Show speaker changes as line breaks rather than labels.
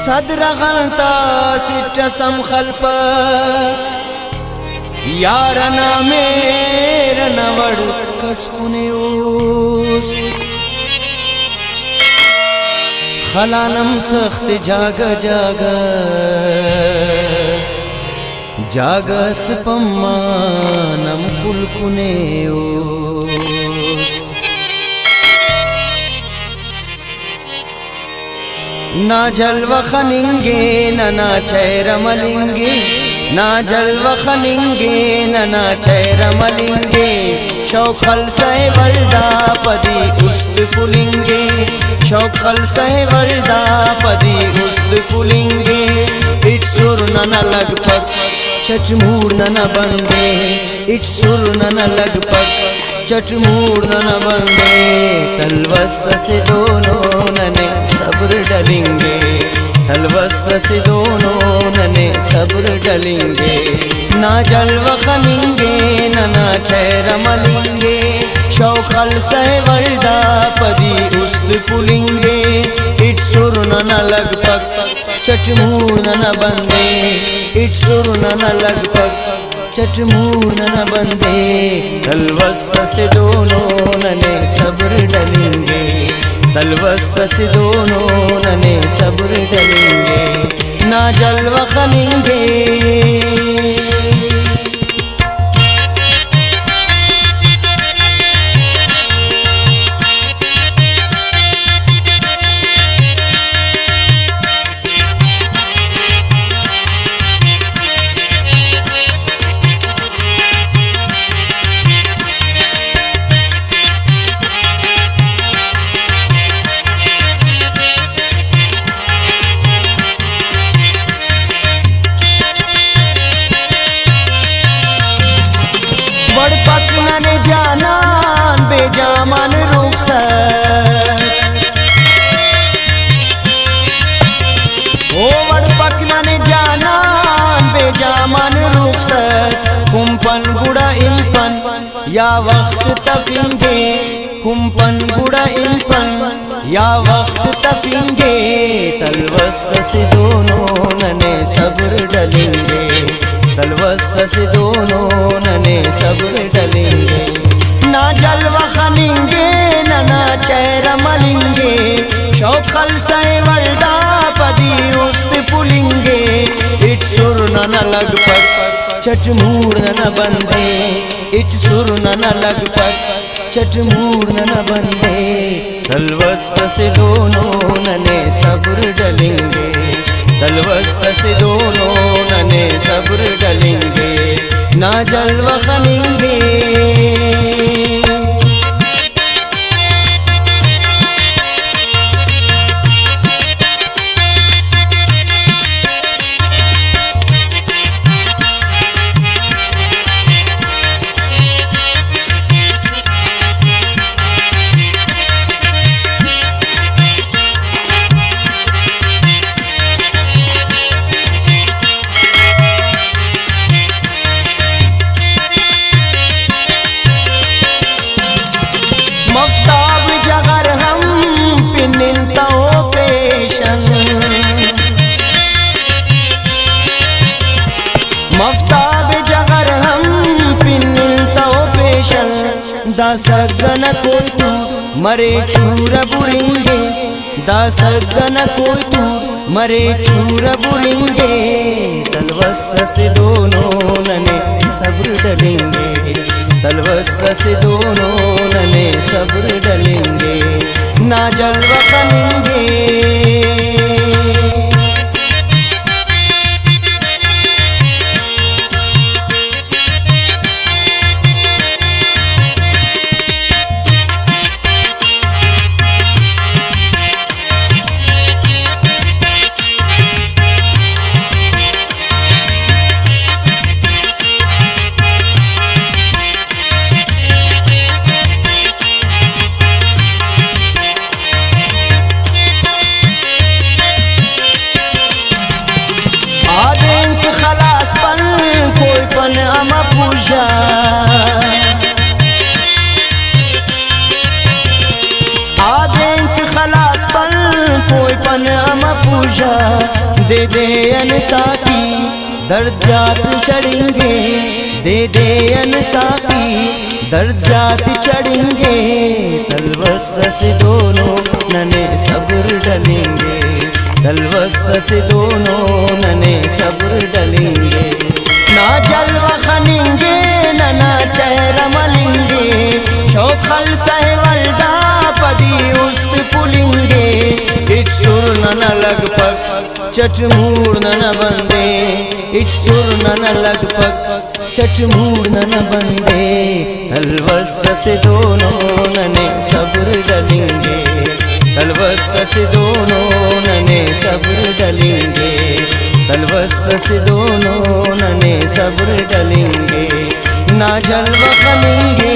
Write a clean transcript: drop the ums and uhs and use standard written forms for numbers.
सदरगलता सिट्टसम खल्पत यारना मेरा नवड़ कसकुनेऊस खलानम सख्त जागा जागा जागस पम्मानम खुलकुनेऊस ना जलवा खनिंगे ना चैरमलिंगे ना जलवा खनिंगे ना चैरमलिंगे शौखल सह वल्दा पदी उस्त फुलिंगे शौखल सह वल्दा पदी उस्त फुलिंगे इट्सुर नना लगपग चटमूर नना बंदे इट्सुर नना लगपग चटमूर नना बंदे तलवस से दोनों नने सब्र डलेंगे तलवस से दोनों नने सब्र डलेंगे ना जलवा खनिंगे ना चैरमलिंगे शौखल सह वल्दा पदी उस्त फुलिंगे इट्सुर नना लगपग चटमूर नना बंदे इट्सुर नना लगपग चटमूर नना बंदे तलवस से दोनों नने सब्र डलेंगे तलवस से दोनों नने सब्र डलेंगे ना जलवा खनिंगे पकनन जानान बेजामान रुखसत ओ वड़ पकनन जानान बेजामान रुखसत कुंपन गुड़ा इंपन या वक्त तफिंगे कुंपन गुड़ा इंपन या वक्त तफिंगे तलवस से दोनों नने सब्र डलेंगे तलवस से दोनों नने सब्र डलेंगे ना जलवा खनिंगे ना चैरमलिंगे शौखल सह वल्दा पदी उस्त फुलिंगे इट्सुर नना लगपग चटमूर नना बंदे इट्सुर नना लगपग चटमूर नना बंदे तलवस से दोनों नने सब्र डलेंगे तलवस से दोनों नने सब्र डलेंगे ना जलवा खनिंगे मफ्ताब जगर हम पिनिंता पेशन मफ्ताब जगर हम पिनिंता पेशन दासगन कोई तू मरे चूर बुरिंगे दासगन कोई तू मरे चूर बुरिंगे तलवस से दोनों नने सब्र डलेंगे तलवस से दोनों नने सब्र डलेंगे ना जलवा खनिंगे बादशाह दे दे अनसाकी दर्जात चढ़ेंगे, दे दे अनसाकी दर्जात चढ़ेंगे। तलवस से दोनों नने सब्र डलेंगे, तलवस से दोनों नने सब्र डलेंगे। ना जलवा खनेंगे ना चेहरा मलेंगे, शौखल सहवल्दा पदी उस्त फुलेंगे। इच सुर न लगपग चटमूड़ न बंदे, इच सुर न लगपग चटमूड़ न बंदे। तलवस से दोनों नने सब्र डलेंगे, तलवस से दोनों नने सब्र डलेंगे, तलवस से दोनों नने सब्र डलेंगे। ना जलवा खनेंगे